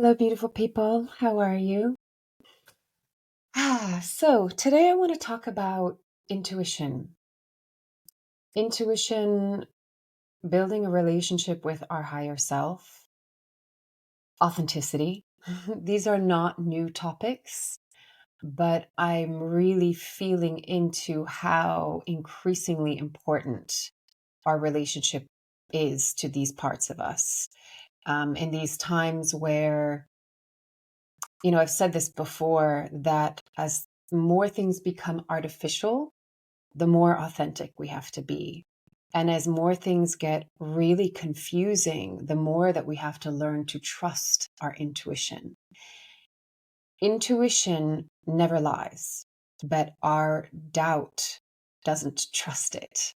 Hello, beautiful people. How are you? So today I want to talk about intuition. Intuition, building a relationship with our higher self, authenticity. These are not new topics, but I'm really feeling into how increasingly important our relationship is to these parts of us. In these times where I've said this before that as more things become artificial, the more authentic we have to be. And as more things get really confusing, the more that we have to learn to trust our intuition. Intuition never lies, but our doubt doesn't trust it.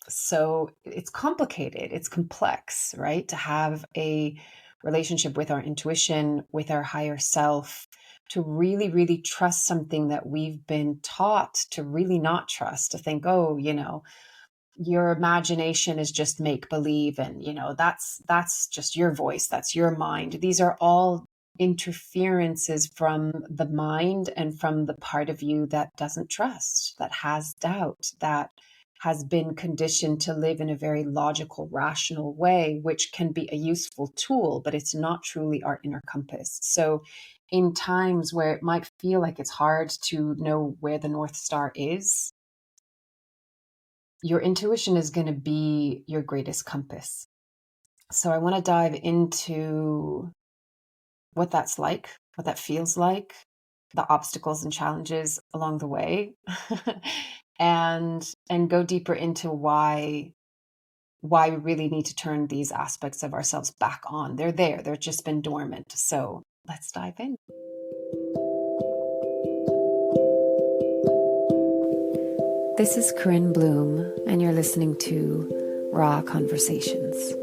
So it's complicated, it's complex, right? To have a relationship with our intuition, with our higher self, to really, really trust something that we've been taught to really not trust, to think, oh, your imagination is just make believe, and that's just your voice, that's your mind. These are all interferences from the mind and from the part of you that doesn't trust, that has doubt, that has been conditioned to live in a very logical, rational way, which can be a useful tool, but it's not truly our inner compass. So in times where it might feel like it's hard to know where the North Star is, your intuition is going to be your greatest compass. So I want to dive into what that's like, what that feels like, the obstacles and challenges along the way, and go deeper into why we really need to turn these aspects of ourselves back on. They're there, they've just been dormant. So let's dive in. This is Corinne Bloom, and you're listening to Raw Conversations.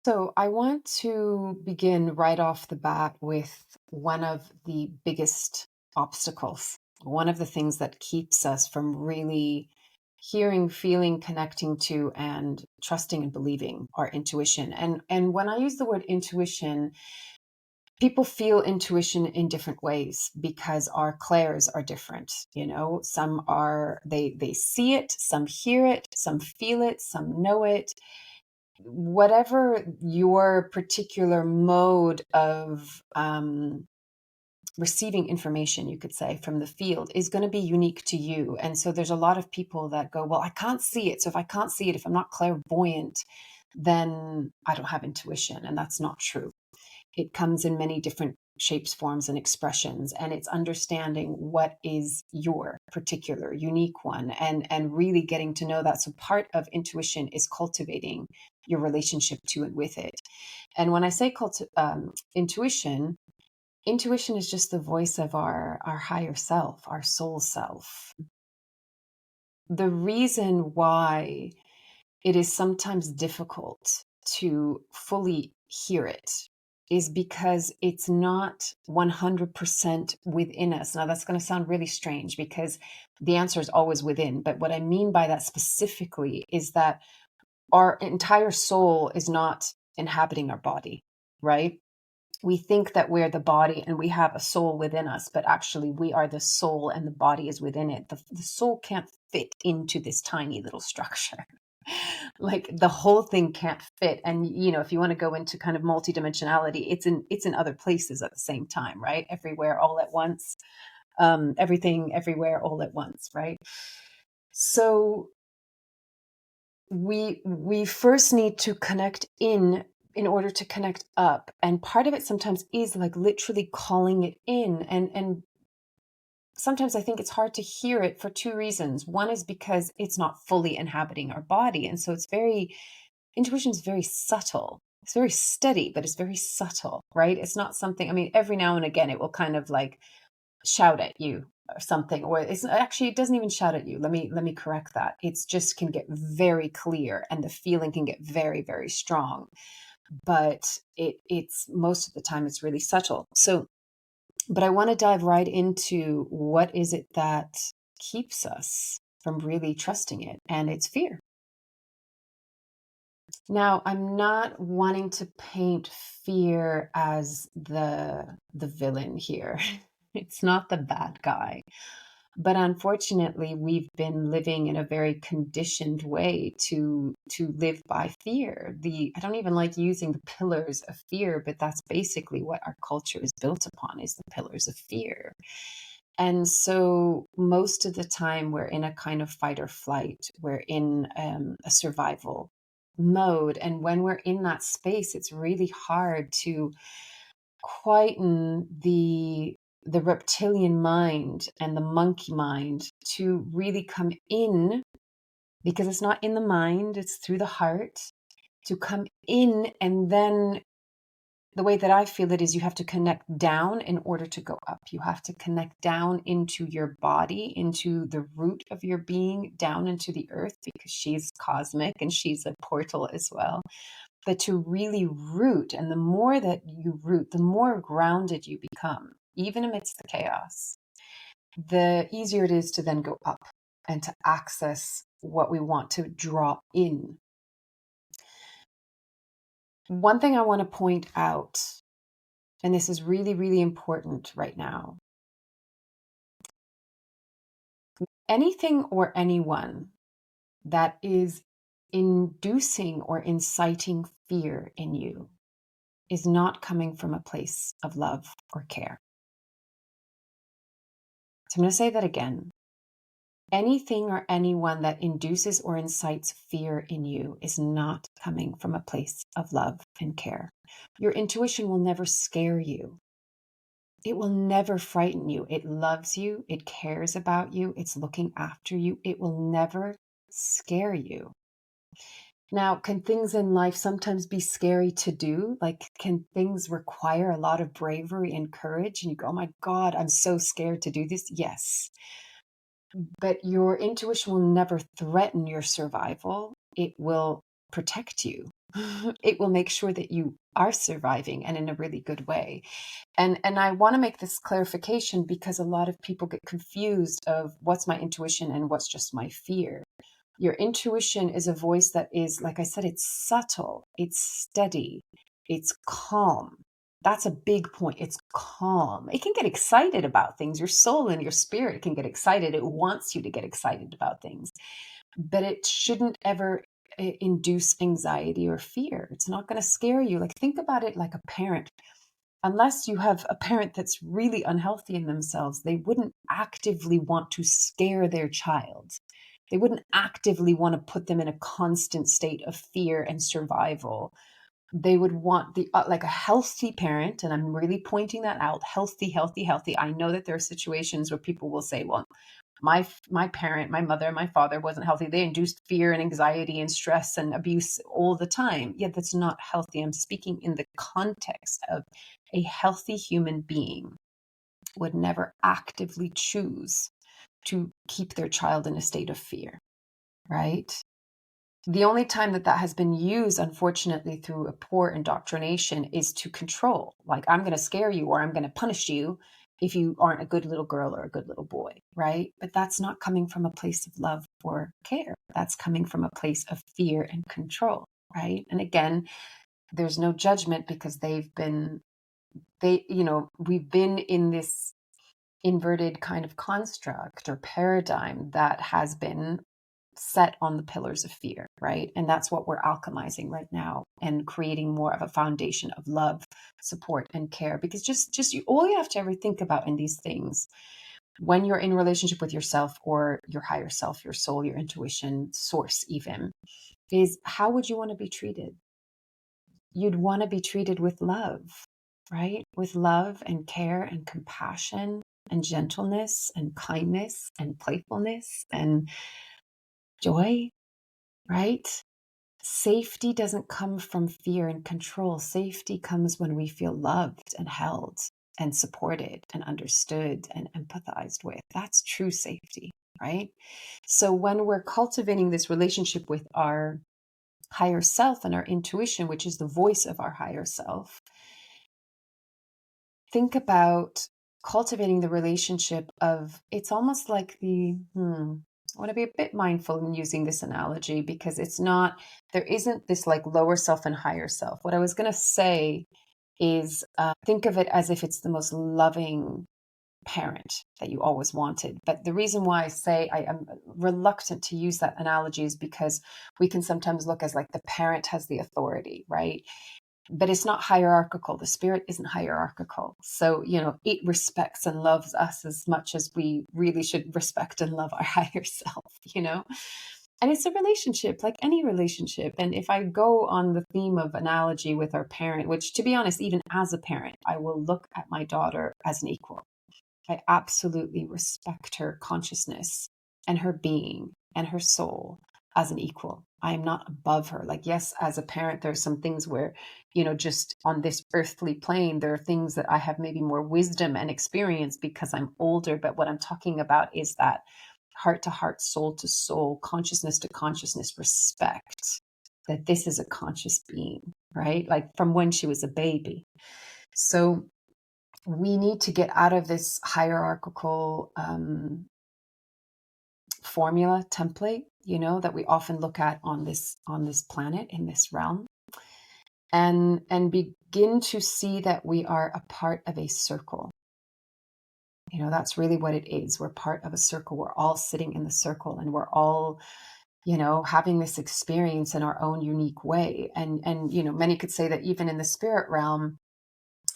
So I want to begin right off the bat with one of the biggest obstacles, one of the things that keeps us from really hearing, feeling, connecting to, and trusting and believing our intuition. And when I use the word intuition, people feel intuition in different ways because our clairs are different. Some are they see it, some hear it, some feel it, some know it. Whatever your particular mode of receiving information, you could say, from the field is going to be unique to you. And so there's a lot of people that go, well, I can't see it. So if I can't see it, if I'm not clairvoyant, then I don't have intuition. And that's not true. It comes in many different shapes, forms, and expressions. And it's understanding what is your particular unique one and really getting to know that. So part of intuition is cultivating your relationship to and with it. And when I say intuition, intuition is just the voice of our higher self, our soul self. The reason why it is sometimes difficult to fully hear it is because it's not 100% within us. Now, that's going to sound really strange because the answer is always within. But what I mean by that specifically is that our entire soul is not inhabiting our body, right? We think that we're the body and we have a soul within us, but actually we are the soul and the body is within it. The soul can't fit into this tiny little structure. Like the whole thing can't fit. And if you want to go into kind of multidimensionality, it's in other places at the same time, right? Everywhere all at once. Everything everywhere all at once, right? So we first need to connect in order to connect up, and part of it sometimes is like literally calling it in, and sometimes I think it's hard to hear it for two reasons. One is because it's not fully inhabiting our body, and so intuition is very subtle. It's very steady, but it's very subtle, right? It's not something, I mean, every now and again it will kind of like shout at you or something, or it doesn't even shout at you. Let me correct that. It's just can get very clear and the feeling can get very, very strong, but it's most of the time it's really subtle. So, but I want to dive right into what is it that keeps us from really trusting it, and it's fear. Now, I'm not wanting to paint fear as the villain here. It's not the bad guy. But unfortunately, we've been living in a very conditioned way to live by fear. I don't even like using the pillars of fear, but that's basically what our culture is built upon, is the pillars of fear. And so most of the time we're in a kind of fight or flight. We're in a survival mode. And when we're in that space, it's really hard to quieten the reptilian mind and the monkey mind to really come in, because it's not in the mind, it's through the heart, to come in. And then the way that I feel it is you have to connect down in order to go up. You have to connect down into your body, into the root of your being, down into the earth, because she's cosmic and she's a portal as well. But to really root, and the more that you root, the more grounded you become, even amidst the chaos, the easier it is to then go up and to access what we want to draw in. One thing I want to point out, and this is really, really important right now. Anything or anyone that is inducing or inciting fear in you is not coming from a place of love or care. So I'm going to say that again. Anything or anyone that induces or incites fear in you is not coming from a place of love and care. Your intuition will never scare you. It will never frighten you. It loves you. It cares about you. It's looking after you. It will never scare you. Now, can things in life sometimes be scary to do? Like, can things require a lot of bravery and courage? And you go, oh my God, I'm so scared to do this. Yes. But your intuition will never threaten your survival. It will protect you. It will make sure that you are surviving, and in a really good way. And I want to make this clarification because a lot of people get confused of what's my intuition and what's just my fear. Your intuition is a voice that is, like I said, it's subtle, it's steady, it's calm. That's a big point. It's calm. It can get excited about things. Your soul and your spirit can get excited. It wants you to get excited about things, but it shouldn't ever induce anxiety or fear. It's not going to scare you. Like, think about it like a parent. Unless you have a parent that's really unhealthy in themselves, they wouldn't actively want to scare their child. They wouldn't actively want to put them in a constant state of fear and survival. They would want like a healthy parent, and I'm really pointing that out, healthy, healthy, healthy. I know that there are situations where people will say, well, my parent, my mother, my father wasn't healthy. They induced fear and anxiety and stress and abuse all the time. Yeah, that's not healthy. I'm speaking in the context of a healthy human being would never actively choose to keep their child in a state of fear, right? The only time that has been used, unfortunately, through a poor indoctrination is to control. Like, I'm going to scare you or I'm going to punish you if you aren't a good little girl or a good little boy, right? But that's not coming from a place of love or care. That's coming from a place of fear and control, right? And again, there's no judgment because we've been in this inverted kind of construct or paradigm that has been set on the pillars of fear, right? And that's what we're alchemizing right now and creating more of a foundation of love, support, and care. Because all you have to ever think about in these things, when you're in relationship with yourself or your higher self, your soul, your intuition, source even, is how would you want to be treated? You'd want to be treated with love, right? With love and care and compassion and gentleness and kindness and playfulness and joy, right? Safety doesn't come from fear and control. Safety comes when we feel loved and held and supported and understood and empathized with. That's true safety, right? So when we're cultivating this relationship with our higher self and our intuition, which is the voice of our higher self, think about cultivating the relationship of, it's almost like I want to be a bit mindful in using this analogy because there isn't this like lower self and higher self. What I was going to say is think of it as if it's the most loving parent that you always wanted. But the reason why I say I am reluctant to use that analogy is because we can sometimes look as like the parent has the authority, right? But it's not hierarchical. The spirit isn't hierarchical. So, it respects and loves us as much as we really should respect and love our higher self. And it's a relationship, like any relationship. And if I go on the theme of analogy with our parent, which to be honest, even as a parent, I will look at my daughter as an equal. I absolutely respect her consciousness and her being and her soul as an equal. I am not above her. Like, yes, as a parent, there's some things where, just on this earthly plane, there are things that I have maybe more wisdom and experience because I'm older. But what I'm talking about is that heart to heart, soul to soul, consciousness to consciousness respect that this is a conscious being, right? Like from when she was a baby. So we need to get out of this hierarchical formula template, that we often look at on this planet, in this realm, and begin to see that we are a part of a circle. That's really what it is. We're part of a circle. We're all sitting in the circle, and we're all having this experience in our own unique way. And many could say that even in the spirit realm,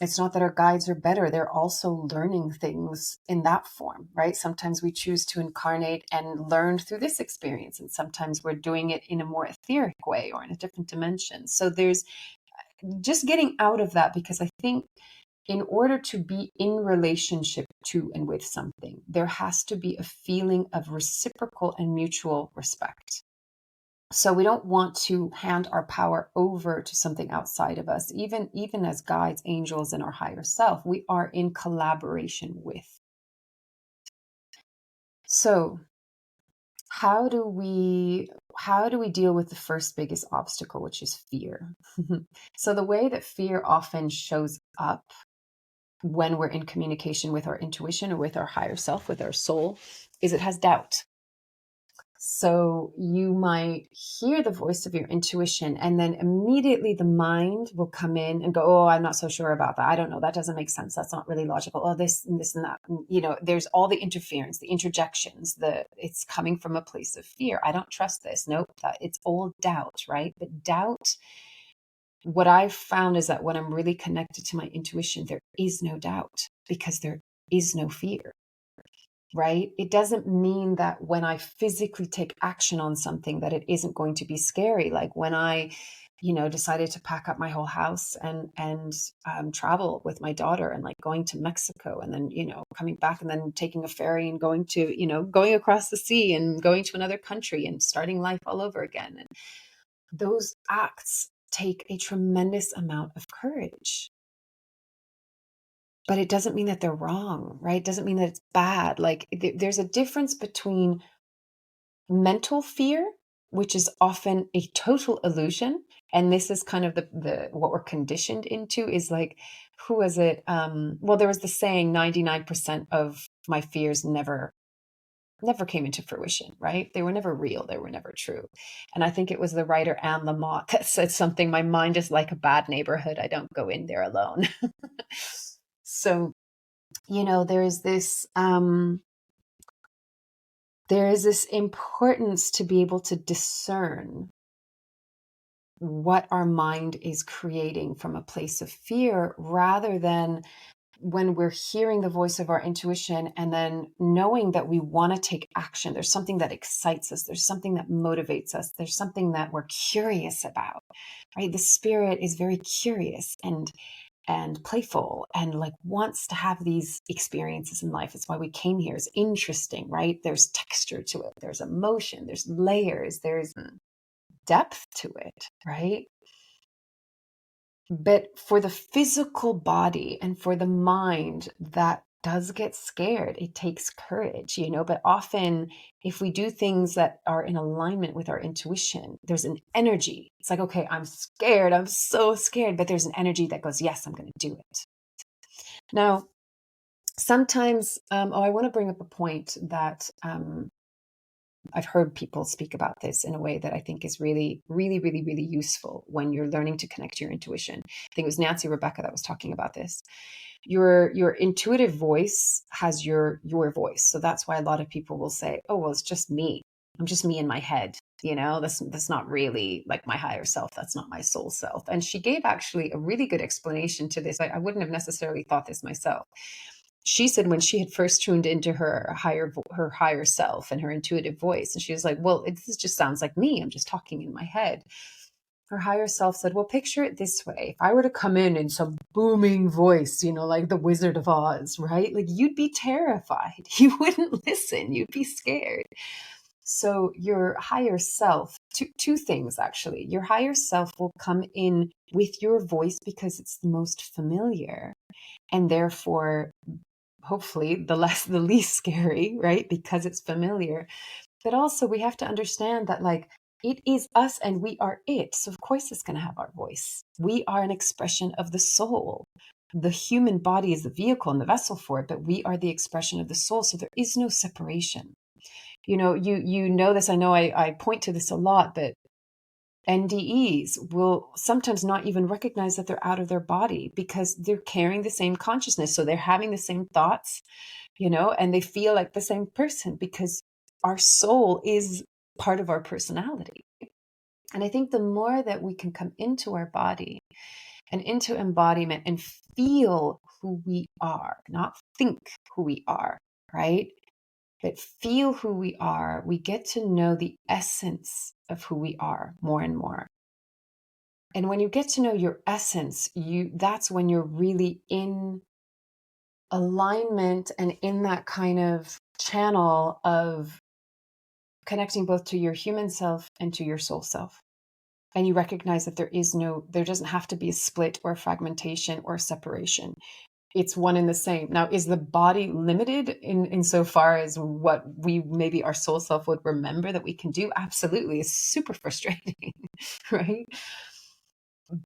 it's not that our guides are better. They're also learning things in that form, right? Sometimes we choose to incarnate and learn through this experience. And sometimes we're doing it in a more etheric way or in a different dimension. So there's just getting out of that, because I think in order to be in relationship to and with something, there has to be a feeling of reciprocal and mutual respect. So we don't want to hand our power over to something outside of us. Even as guides, angels, and our higher self, we are in collaboration with. So how do we deal with the first biggest obstacle, which is fear? So the way that fear often shows up when we're in communication with our intuition or with our higher self, with our soul, is it has doubt. So you might hear the voice of your intuition, and then immediately the mind will come in and go, oh, I'm not so sure about that. I don't know. That doesn't make sense. That's not really logical. Oh, this and this and that. There's all the interference, the interjections, it's coming from a place of fear. I don't trust this. Nope. It's all doubt, right? But doubt, what I've found is that when I'm really connected to my intuition, there is no doubt because there is no fear. Right? It doesn't mean that when I physically take action on something that it isn't going to be scary. Like when I, decided to pack up my whole house and travel with my daughter, and like going to Mexico, and then, coming back, and then taking a ferry and going to, going across the sea and going to another country and starting life all over again. And those acts take a tremendous amount of courage. But it doesn't mean that they're wrong, right? It doesn't mean that it's bad. Like there's a difference between mental fear, which is often a total illusion. And this is kind of the what we're conditioned into, is like, who is it? Well, there was the saying, 99% of my fears never came into fruition, right? They were never real. They were never true. And I think it was the writer Anne Lamott that said something, my mind is like a bad neighborhood. I don't go in there alone. So, there is this importance to be able to discern what our mind is creating from a place of fear, rather than when we're hearing the voice of our intuition and then knowing that we want to take action. There's something that excites us. There's something that motivates us. There's something that we're curious about, right? The spirit is very curious and playful and like wants to have these experiences in life. It's why we came here. It's interesting, right? There's texture to it. There's emotion. There's layers. There's depth to it, right? But for the physical body and for the mind, that does get scared. It takes courage, but often if we do things that are in alignment with our intuition, there's an energy. It's like, okay, I'm scared. I'm so scared. But there's an energy that goes, yes, I'm going to do it. Now, sometimes, I want to bring up a point that I've heard people speak about this in a way that I think is really, really, really, really useful when you're learning to connect to your intuition. I think it was Nancy Rebecca that was talking about this. Your intuitive voice has your voice. So that's why a lot of people will say, "Oh, well, it's just me. I'm just me in my head." That's not really like my higher self. That's not my soul self. And she gave actually a really good explanation to this. I wouldn't have necessarily thought this myself. She said when she had first tuned into her higher self and her intuitive voice, and she was like, "Well, this just sounds like me. I'm just talking in my head." Her higher self said, "Well, picture it this way. If I were to come in some booming voice, like the Wizard of Oz, right? Like you'd be terrified. You wouldn't listen. You'd be scared." So your higher self, two things actually. Your higher self will come in with your voice because it's the most familiar, and therefore hopefully the least scary, right? Because it's familiar. But also we have to understand that like it is us and we are it. So of course it's going to have our voice. We are an expression of the soul. The human body is the vehicle and the vessel for it, but we are the expression of the soul. So there is no separation. You know this. I know I point to this a lot, but NDEs will sometimes not even recognize that they're out of their body because they're carrying the same consciousness. So they're having the same thoughts, and they feel like the same person because our soul is part of our personality. And I think the more that we can come into our body and into embodiment and feel who we are, not think who we are, right? But feel who we are, we get to know the essence of who we are more and more. And when you get to know your essence, that's when you're really in alignment and in that kind of channel of connecting both to your human self and to your soul self. And you recognize that there doesn't have to be a split or a fragmentation or a separation. It's one and the same. Now, is the body limited insofar as what we maybe our soul self would remember that we can do? Absolutely. It's super frustrating, right?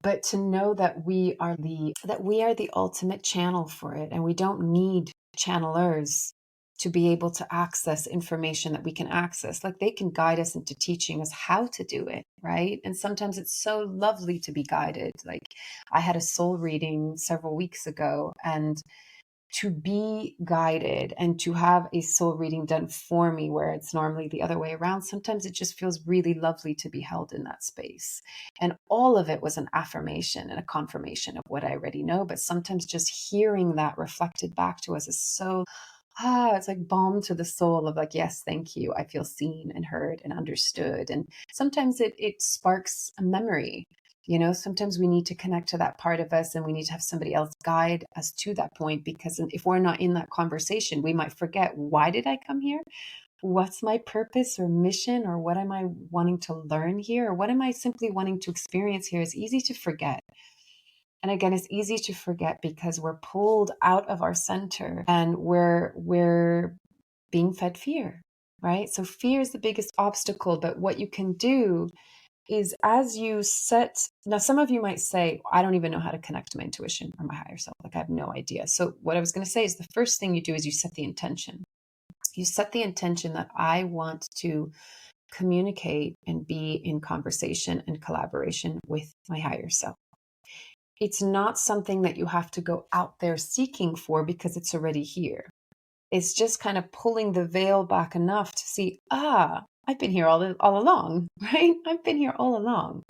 But to know that we are the ultimate channel for it, and we don't need channelers to be able to access information that we can access. Like they can guide us into teaching us how to do it, right? And sometimes it's so lovely to be guided. Like I had a soul reading several weeks ago, and to be guided and to have a soul reading done for me where it's normally the other way around, sometimes it just feels really lovely to be held in that space. And all of it was an affirmation and a confirmation of what I already know. But sometimes just hearing that reflected back to us is so, it's like balm to the soul of like, yes, thank you. I feel seen and heard and understood. And sometimes it sparks a memory. Sometimes we need to connect to that part of us and we need to have somebody else guide us to that point, because if we're not in that conversation, we might forget, why did I come here? What's my purpose or mission, or what am I wanting to learn here? Or what am I simply wanting to experience here? It's easy to forget. And again, it's easy to forget because we're pulled out of our center and we're being fed fear, right? So fear is the biggest obstacle, but what you can do is as you now some of you might say, I don't even know how to connect to my intuition or my higher self. Like I have no idea. So what I was going to say is the first thing you do is you set the intention. You set the intention that I want to communicate and be in conversation and collaboration with my higher self. It's not something that you have to go out there seeking for because it's already here. It's just kind of pulling the veil back enough to see, I've been here all along, right? I've been here all along.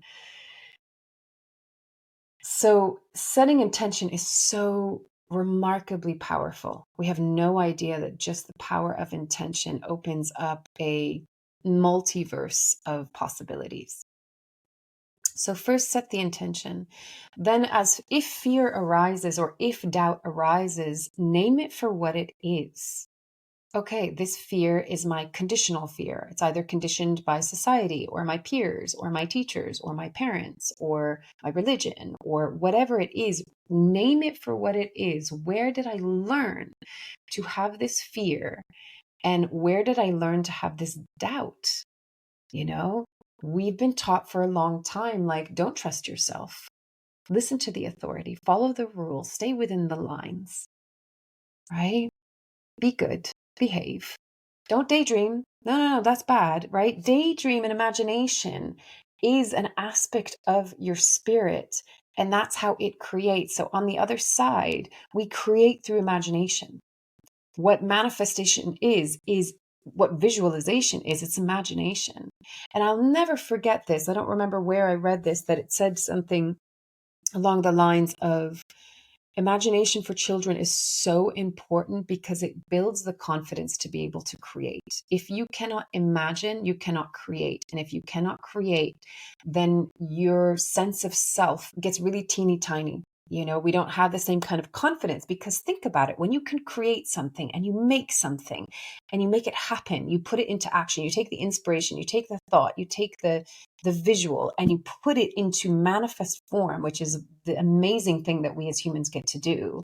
So setting intention is so remarkably powerful. We have no idea that just the power of intention opens up a multiverse of possibilities. So first set the intention. Then if fear arises or if doubt arises, name it for what it is. Okay, this fear is my conditional fear. It's either conditioned by society or my peers or my teachers or my parents or my religion or whatever it is. Name it for what it is. Where did I learn to have this fear? And where did I learn to have this doubt? We've been taught for a long time, like, don't trust yourself. Listen to the authority, follow the rules, stay within the lines, right? Be good, behave. Don't daydream. No, no, no, that's bad, right? Daydream and imagination is an aspect of your spirit, and that's how it creates. So on the other side, we create through imagination. What manifestation is what visualization is. It's imagination. And I'll never forget this. I don't remember where I read this, that it said something along the lines of imagination for children is so important because it builds the confidence to be able to create. If you cannot imagine, you cannot create. And if you cannot create, then your sense of self gets really teeny tiny. You know, we don't have the same kind of confidence because think about it. When you can create something and you make something and you make it happen, you put it into action, you take the inspiration, you take the thought, you take the visual and you put it into manifest form, which is the amazing thing that we as humans get to do.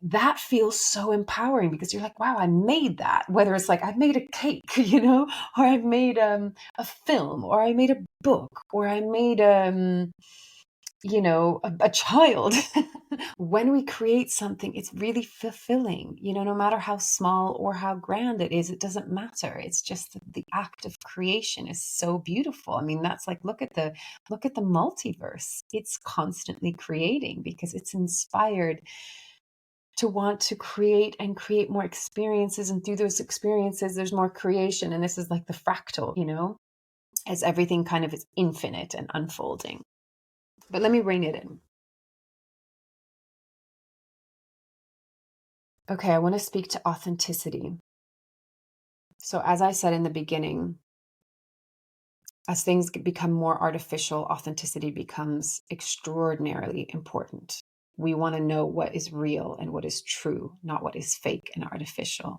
That feels so empowering because you're like, wow, I made that. Whether it's like I've made a cake, you know, or I've made a film, or I made a book, or I made you know, a child. When we create something, it's really fulfilling, you know, no matter how small or how grand it is, it doesn't matter. It's just the act of creation is so beautiful. I mean, that's like, look at the multiverse. It's constantly creating because it's inspired to want to create and create more experiences. And through those experiences, there's more creation. And this is like the fractal, you know, as everything kind of is infinite and unfolding. But let me rein it in. Okay, I want to speak to authenticity. So, as I said in the beginning, as things become more artificial, authenticity becomes extraordinarily important. We want to know what is real and what is true, not what is fake and artificial.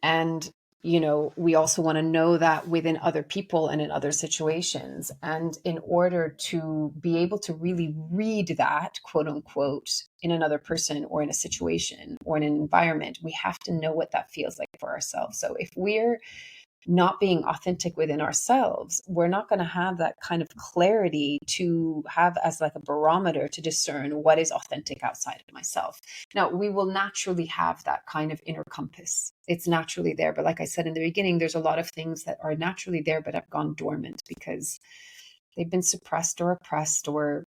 And, you know, we also want to know that within other people and in other situations. And in order to be able to really read that, quote unquote, in another person or in a situation or in an environment, we have to know what that feels like for ourselves. So if we're not being authentic within ourselves, we're not going to have that kind of clarity to have as like a barometer to discern what is authentic outside of myself. Now, we will naturally have that kind of inner compass. It's naturally there. But like I said in the beginning, there's a lot of things that are naturally there, but have gone dormant because they've been suppressed or oppressed or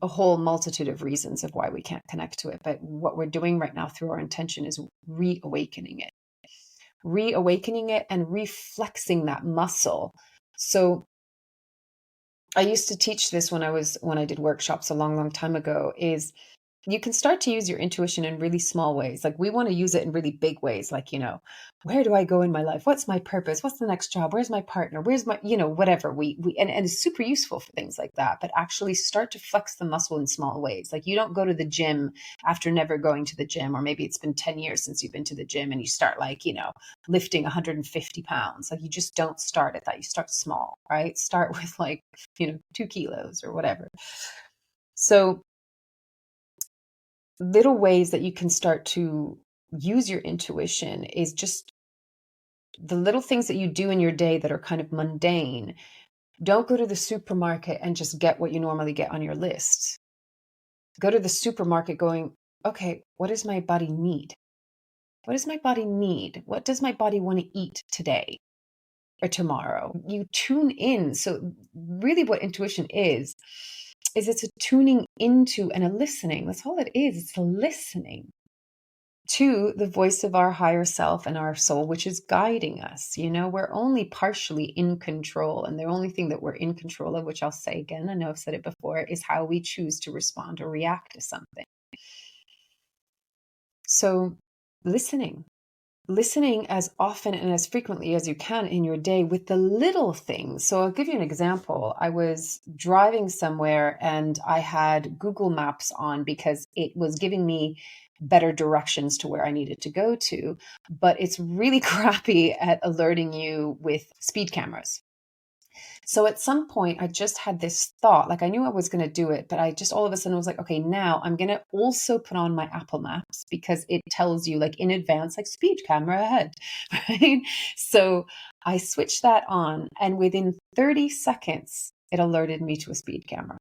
a whole multitude of reasons of why we can't connect to it. But what we're doing right now through our intention is reawakening it and reflexing that muscle. So I used to teach this when I did workshops a long, long time ago, is you can start to use your intuition in really small ways. Like we want to use it in really big ways. Like, you know, where do I go in my life? What's my purpose? What's the next job? Where's my partner? Where's my, you know, whatever and it's super useful for things like that, but actually start to flex the muscle in small ways. Like you don't go to the gym after never going to the gym, or maybe it's been 10 years since you've been to the gym and you start like, you know, lifting 150 pounds. Like you just don't start at that. You start small, right? Start with like, you know, 2 kilos or whatever. So little ways that you can start to use your intuition is just the little things that you do in your day that are kind of mundane. Don't go to the supermarket and just get what you normally get on your list. Go to the supermarket going, okay, what does my body need? What does my body need? What does my body want to eat today or tomorrow? You tune in. So really what intuition is it's a tuning into and a listening. That's all it is. It's a listening to the voice of our higher self and our soul, which is guiding us. You know, we're only partially in control. And the only thing that we're in control of, which I'll say again, I know I've said it before, is how we choose to respond or react to something. So listening as often and as frequently as you can in your day with the little things. So I'll give you an example. I was driving somewhere and I had Google Maps on because it was giving me better directions to where I needed to go to, but it's really crappy at alerting you with speed cameras. So at some point, I just had this thought, like I knew I was going to do it, but I just all of a sudden was like, okay, now I'm going to also put on my Apple Maps because it tells you like in advance, like speed camera ahead, right? So I switched that on and within 30 seconds, it alerted me to a speed camera.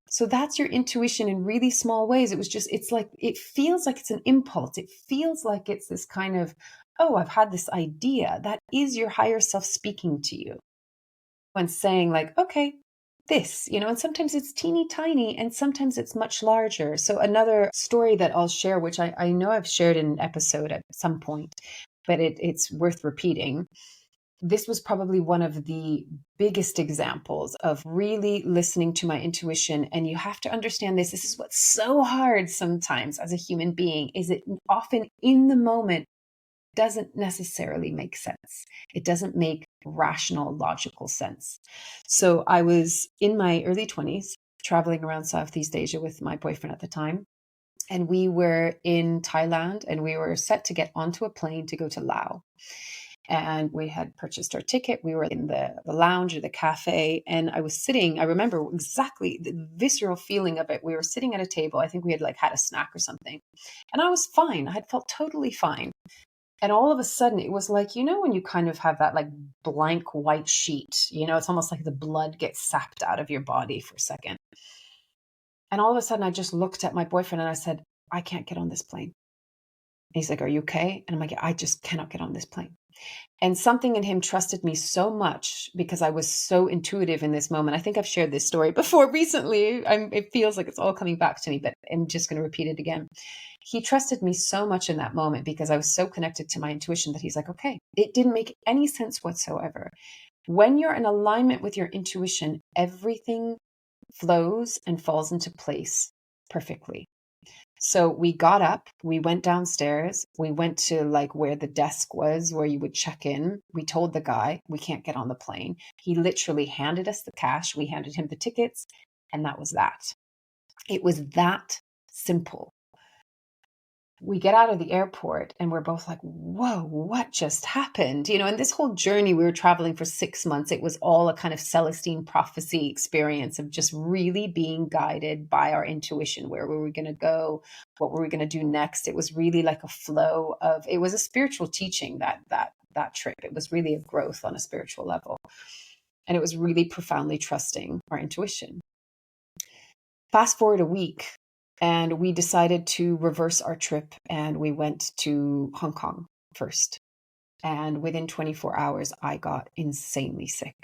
So that's your intuition in really small ways. It was just, it's like, it feels like it's an impulse. It feels like it's this kind of oh, I've had this idea. That is your higher self speaking to you and saying, like, okay, this, and sometimes it's teeny tiny and sometimes it's much larger. So another story that I'll share, which I know I've shared in an episode at some point, but it's worth repeating. This was probably one of the biggest examples of really listening to my intuition. And you have to understand this. This is what's so hard sometimes as a human being, is it often in the moment doesn't necessarily make sense. It doesn't make rational, logical sense. So I was in my early 20s, traveling around Southeast Asia with my boyfriend at the time. And we were in Thailand and we were set to get onto a plane to go to Laos. And we had purchased our ticket. We were in the lounge or the cafe. And I was sitting, I remember exactly the visceral feeling of it. We were sitting at a table. I think we had like had a snack or something. And I was fine. I had felt totally fine. And all of a sudden it was like, when you kind of have that like blank white sheet, it's almost like the blood gets sapped out of your body for a second. And all of a sudden I just looked at my boyfriend and I said, I can't get on this plane. And he's like, are you okay? And I'm like, I just cannot get on this plane. And something in him trusted me so much because I was so intuitive in this moment. I think I've shared this story before recently. It feels like it's all coming back to me, but I'm just going to repeat it again. He trusted me so much in that moment because I was so connected to my intuition that he's like, okay, it didn't make any sense whatsoever. When you're in alignment with your intuition, everything flows and falls into place perfectly. So we got up, we went downstairs, we went to like where the desk was, where you would check in. We told the guy, we can't get on the plane. He literally handed us the cash. We handed him the tickets, and that was that. It was that simple. We get out of the airport and we're both like, whoa, what just happened? And this whole journey, we were traveling for 6 months. It was all a kind of Celestine prophecy experience of just really being guided by our intuition. Where were we going to go? What were we going to do next? It was really like a flow of, it was a spiritual teaching, that trip. It was really a growth on a spiritual level. And it was really profoundly trusting our intuition. Fast forward a week, and we decided to reverse our trip and we went to Hong Kong first. And within 24 hours, I got insanely sick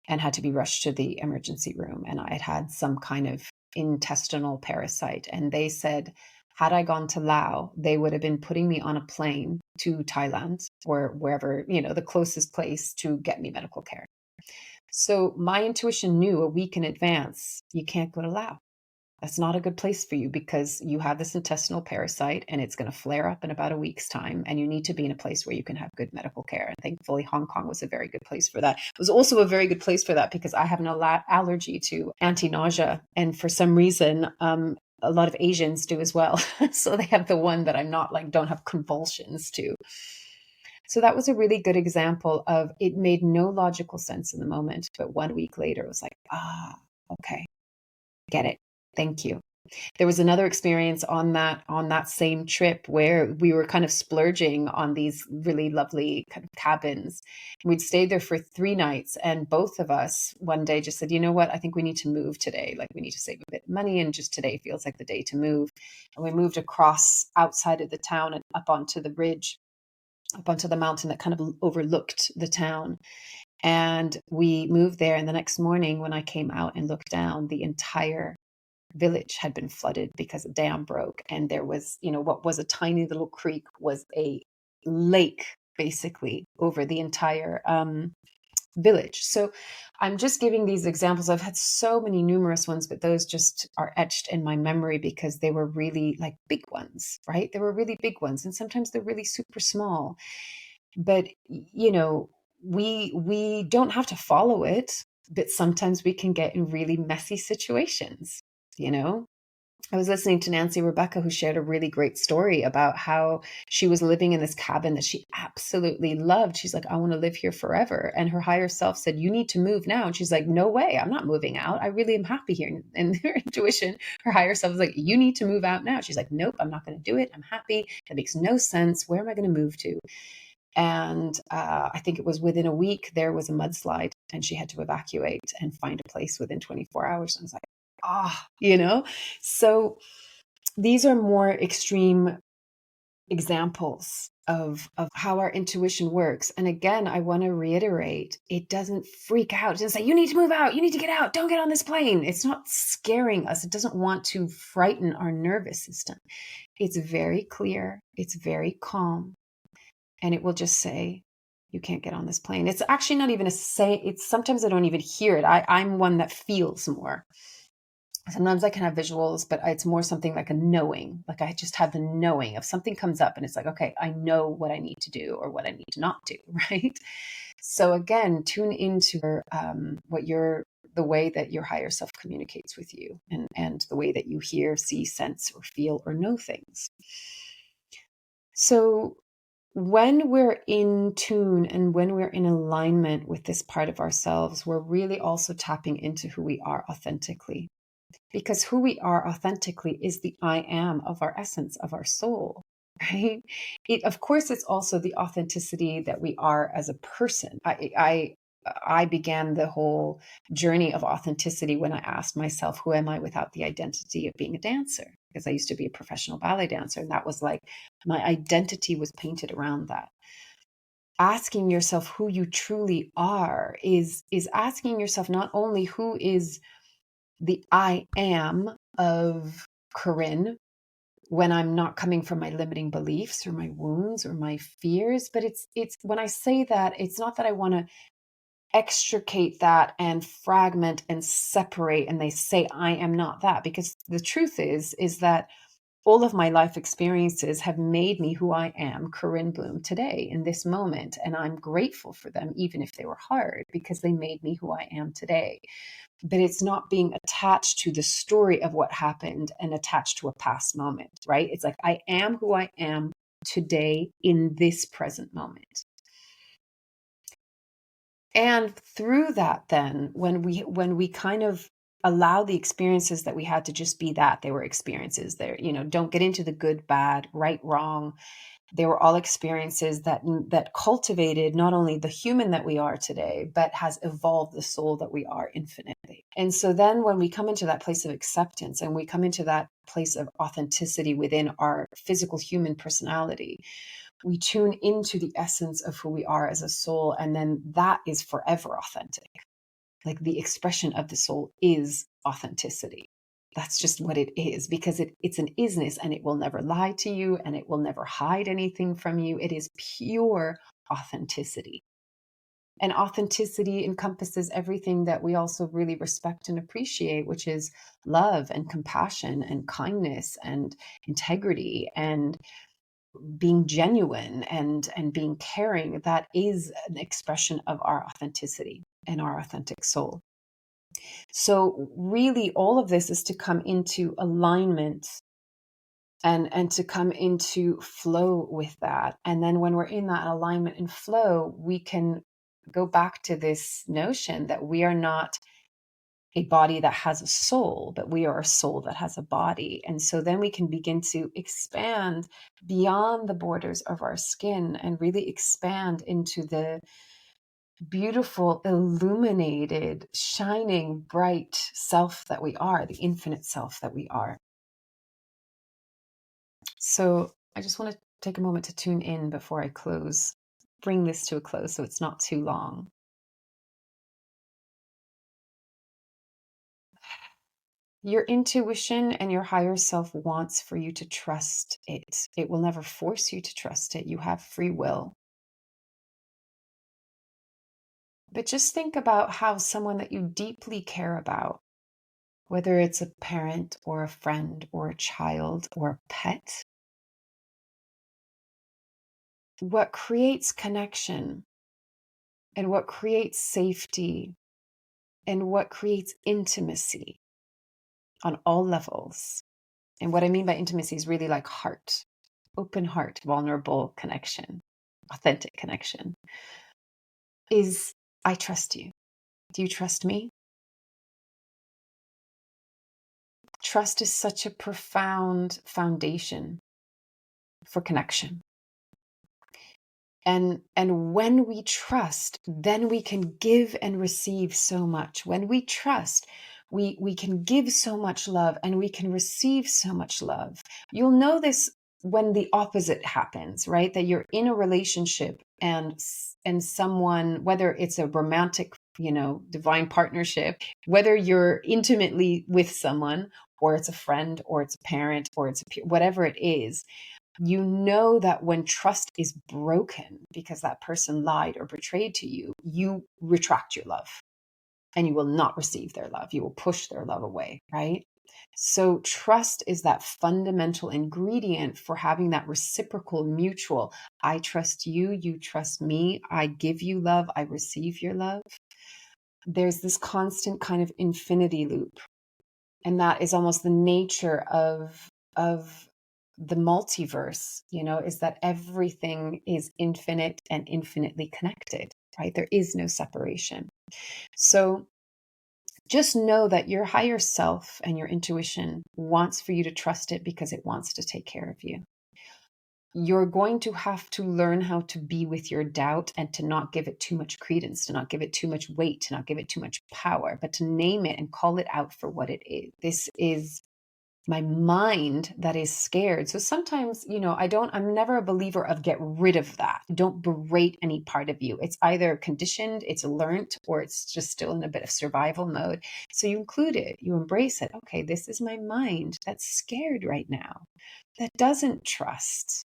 and had to be rushed to the emergency room. And I had some kind of intestinal parasite. And they said, had I gone to Laos, they would have been putting me on a plane to Thailand or wherever, the closest place to get me medical care. So my intuition knew a week in advance, you can't go to Laos. That's not a good place for you because you have this intestinal parasite and it's going to flare up in about a week's time. And you need to be in a place where you can have good medical care. And thankfully, Hong Kong was a very good place for that. It was also a very good place for that because I have an allergy to anti-nausea. And for some reason, a lot of Asians do as well. So they have the one that I'm not like, don't have convulsions to. So that was a really good example of it made no logical sense in the moment. But 1 week later, it was like, okay, get it. Thank you. There was another experience on that same trip where we were kind of splurging on these really lovely kind of cabins. We'd stayed there for 3 nights, and both of us one day just said, you know what, I think we need to move today. Like we need to save a bit of money, and just today feels like the day to move. And we moved across outside of the town and up onto the ridge, up onto the mountain that kind of overlooked the town. And we moved there. And the next morning when I came out and looked down, the entire village had been flooded because a dam broke, and there was, what was a tiny little creek was a lake basically over the entire village. So I'm just giving these examples. I've had so many numerous ones, but those just are etched in my memory because they were really like big ones, right? They were really big ones, and sometimes they're really super small. But we don't have to follow it, but sometimes we can get in really messy situations. I was listening to Nancy Rebecca, who shared a really great story about how she was living in this cabin that she absolutely loved. She's like, I want to live here forever. And her higher self said, you need to move now. And she's like, no way, I'm not moving out. I really am happy here. And her intuition, her higher self was like, you need to move out now. She's like, nope, I'm not going to do it. I'm happy. That makes no sense. Where am I going to move to? And I think it was within a week, there was a mudslide and she had to evacuate and find a place within 24 hours. And I was like, So these are more extreme examples of how our intuition works. And again, I want to reiterate, it doesn't freak out. It doesn't say, you need to move out, you need to get out, don't get on this plane. It's not scaring us. It doesn't want to frighten our nervous system. It's very clear, it's very calm, and it will just say, you can't get on this plane. It's actually not even a say. It's sometimes I don't even hear it. I'm one that feels more. Sometimes I can have visuals, but it's more something like a knowing. Like I just have the knowing of something comes up and it's like, okay, I know what I need to do or what I need to not do, right? So again, tune into the way that your higher self communicates with you, and the way that you hear, see, sense, or feel, or know things. So when we're in tune and when we're in alignment with this part of ourselves, we're really also tapping into who we are authentically. Because who we are authentically is the I am of our essence, of our soul, right? Of course, it's also the authenticity that we are as a person. I began the whole journey of authenticity when I asked myself, who am I without the identity of being a dancer? Because I used to be a professional ballet dancer, and that was like my identity was painted around that. Asking yourself who you truly are is asking yourself not only who is the I am of Corinne when I'm not coming from my limiting beliefs or my wounds or my fears, but it's when I say that, it's not that I want to extricate that and fragment and separate and they say I am not that, because the truth is that all of my life experiences have made me who I am, Corinne Bloom, today in this moment, and I'm grateful for them, even if they were hard, because they made me who I am today. But it's not being attached to the story of what happened and attached to a past moment, right? It's like, I am who I am today in this present moment. And through that, then, when we kind of allow the experiences that we had to just be that, they were experiences. There, don't get into the good, bad, right, wrong. They were all experiences that cultivated not only the human that we are today, but has evolved the soul that we are infinitely. And so then when we come into that place of acceptance and we come into that place of authenticity within our physical human personality, we tune into the essence of who we are as a soul. And then that is forever authentic. Like the expression of the soul is authenticity. That's just what it is, because it's an isness, and it will never lie to you, and it will never hide anything from you. It is pure authenticity. And authenticity encompasses everything that we also really respect and appreciate, which is love and compassion and kindness and integrity and being genuine and being caring. That is an expression of our authenticity and our authentic soul. So really all of this is to come into alignment and to come into flow with that. And then when we're in that alignment and flow, we can go back to this notion that we are not a body that has a soul, but we are a soul that has a body. And so then we can begin to expand beyond the borders of our skin and really expand into the beautiful, illuminated, shining, bright self that we are, the infinite self that we are. So I just want to take a moment to tune in before I bring this to a close so it's not too long. Your intuition and your higher self wants for you to trust it. It will never force you to trust it. You have free will. But just think about how someone that you deeply care about, whether it's a parent or a friend or a child or a pet, what creates connection and what creates safety and what creates intimacy on all levels. And what I mean by intimacy is really like heart, open heart, vulnerable connection, authentic connection, is I trust you. Do you trust me? Trust is such a profound foundation for connection. And when we trust, then we can give and receive so much. When we trust, we can give so much love and we can receive so much love. You'll know this when the opposite happens, right? That you're in a relationship and someone, whether it's a romantic, divine partnership, whether you're intimately with someone, or it's a friend, or it's a parent, or it's whatever it is, you know that when trust is broken because that person lied or betrayed to you, you retract your love and you will not receive their love. You will push their love away, right? So trust is that fundamental ingredient for having that reciprocal, mutual, I trust you, you trust me, I give you love, I receive your love. There's this constant kind of infinity loop. And that is almost the nature of the multiverse, is that everything is infinite and infinitely connected, right? There is no separation. So just know that your higher self and your intuition wants for you to trust it because it wants to take care of you. You're going to have to learn how to be with your doubt and to not give it too much credence, to not give it too much weight, to not give it too much power, but to name it and call it out for what it is. This is my mind that is scared. So sometimes, I'm never a believer of get rid of that. Don't berate any part of you. It's either conditioned, it's learnt, or it's just still in a bit of survival mode. So you include it, you embrace it. Okay, this is my mind that's scared right now, that doesn't trust.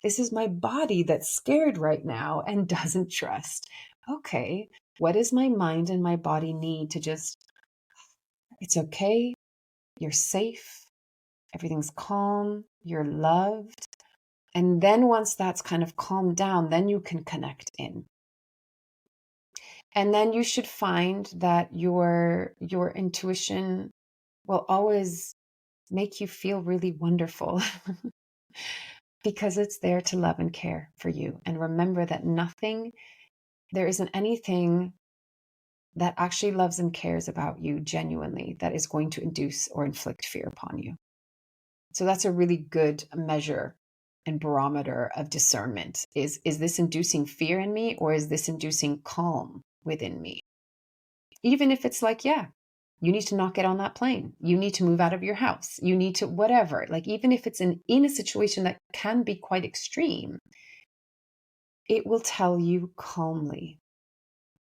This is my body that's scared right now and doesn't trust. Okay, what does my mind and my body need to just, it's okay, you're safe, everything's calm, you're loved. And then once that's kind of calmed down, then you can connect in. And then you should find that your intuition will always make you feel really wonderful because it's there to love and care for you. And remember that there isn't anything that actually loves and cares about you genuinely that is going to induce or inflict fear upon you. So that's a really good measure and barometer of discernment. Is this inducing fear in me, or is this inducing calm within me? Even if it's like, yeah, you need to not get on that plane. You need to move out of your house. You need to whatever. Like, even if it's in a situation that can be quite extreme, it will tell you calmly.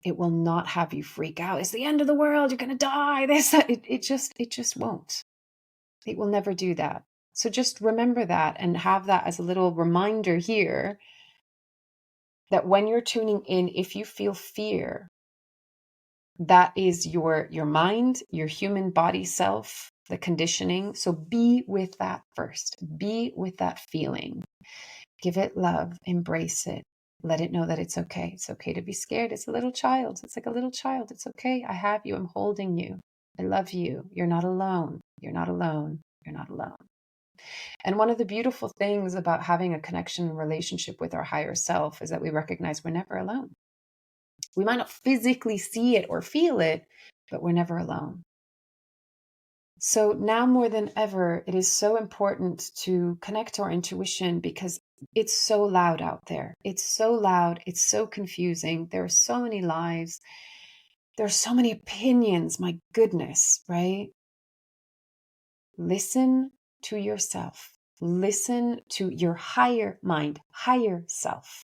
It will not have you freak out. It's the end of the world. You're going to die. It just won't. It will never do that. So just remember that and have that as a little reminder here that when you're tuning in, if you feel fear, that is your mind, your human body self, the conditioning. So be with that first. Be with that feeling. Give it love. Embrace it. Let it know that it's okay. It's okay to be scared. It's a little child. It's like a little child. It's okay. I have you. I'm holding you. I love you. You're not alone. You're not alone. You're not alone. And one of the beautiful things about having a connection and relationship with our higher self is that we recognize we're never alone. We might not physically see it or feel it, but we're never alone. So now more than ever, it is so important to connect to our intuition because it's so loud out there. It's so loud. It's so confusing. There are so many lies. There are so many opinions. My goodness, right? Listen to yourself. Listen to your higher mind, higher self,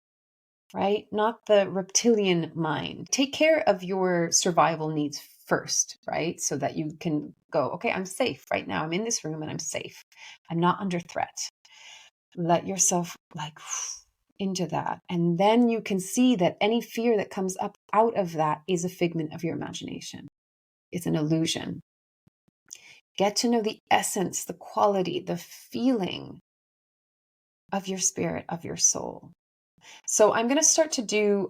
right? Not the reptilian mind. Take care of your survival needs first, right? So that you can go, okay, I'm safe right now. I'm in this room and I'm safe. I'm not under threat. Let yourself into that. And then you can see that any fear that comes up out of that is a figment of your imagination. It's an illusion. Get to know the essence, the quality, the feeling of your spirit, of your soul. So I'm going to start to do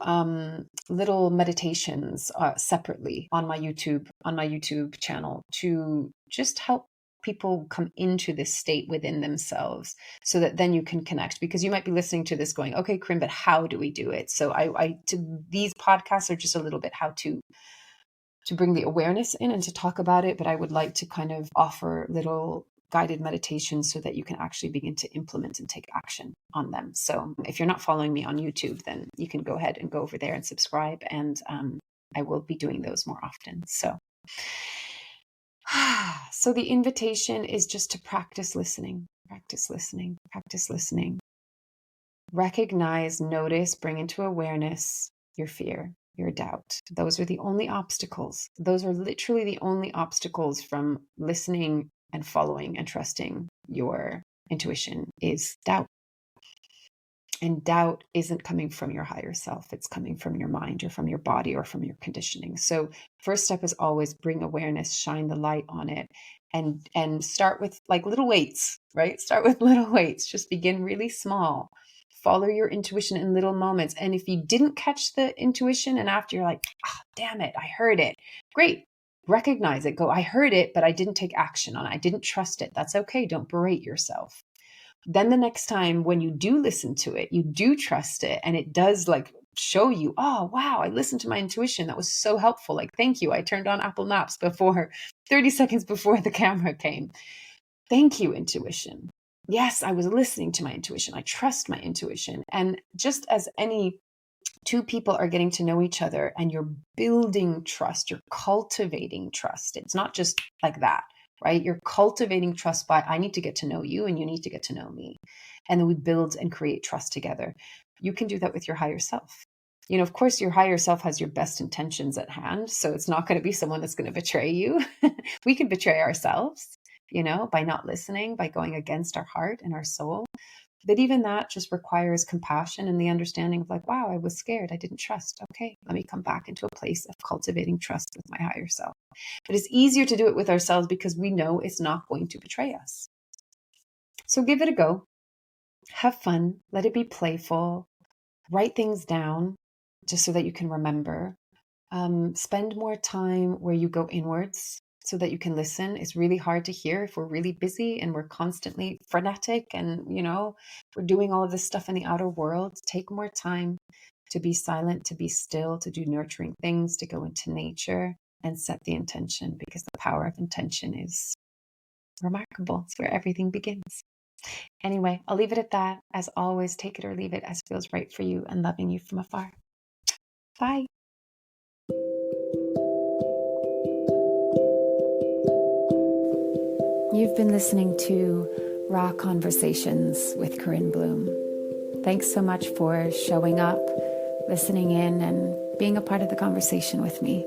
little meditations separately on my YouTube channel to just help people come into this state within themselves so that then you can connect, because you might be listening to this going, okay, Corinne, but how do we do it? So these podcasts are just a little bit how to bring the awareness in and to talk about it. But I would like to kind of offer little guided meditations so that you can actually begin to implement and take action on them. So if you're not following me on YouTube, then you can go ahead and go over there and subscribe. And I will be doing those more often. So the invitation is just to practice listening. Practice listening. Practice listening. Recognize, notice, bring into awareness your fear, your doubt. Those are the only obstacles. Those are literally the only obstacles from listening and following and trusting your intuition is doubt. And doubt isn't coming from your higher self. It's coming from your mind or from your body or from your conditioning. So first step is always bring awareness, shine the light on it, and start with like little weights, right? Start with little weights. Just begin really small. Follow your intuition in little moments. And if you didn't catch the intuition and after you're like, oh, damn it, I heard it. Great. Recognize it. Go, I heard it, but I didn't take action on it. I didn't trust it. That's okay. Don't berate yourself. Then the next time when you do listen to it, you do trust it, and it does like show you, oh, wow, I listened to my intuition. That was so helpful. Like, thank you. I turned on Apple Maps before 30 seconds before the camera came. Thank you, intuition. Yes, I was listening to my intuition. I trust my intuition. And just as any two people are getting to know each other and you're building trust, you're cultivating trust. It's not just like that, right? You're cultivating trust by, I need to get to know you and you need to get to know me. And then we build and create trust together. You can do that with your higher self. You know, of course, your higher self has your best intentions at hand. So it's not going to be someone that's going to betray you. We can betray ourselves, you know, by not listening, by going against our heart and our soul. But even that just requires compassion and the understanding of like, wow, I was scared. I didn't trust. Okay, let me come back into a place of cultivating trust with my higher self. But it's easier to do it with ourselves because we know it's not going to betray us. So give it a go. Have fun. Let it be playful. Write things down just so that you can remember. Spend more time where you go inwards so that you can listen. It's really hard to hear if we're really busy and we're constantly frenetic and, you know, we're doing all of this stuff in the outer world. Take more time to be silent, to be still, to do nurturing things, to go into nature and set the intention, because the power of intention is remarkable. It's where everything begins. Anyway, I'll leave it at that. As always, take it or leave it as feels right for you, and loving you from afar. Bye. You've been listening to Raw Conversations with Corinne Bloom. Thanks so much for showing up, listening in, and being a part of the conversation with me.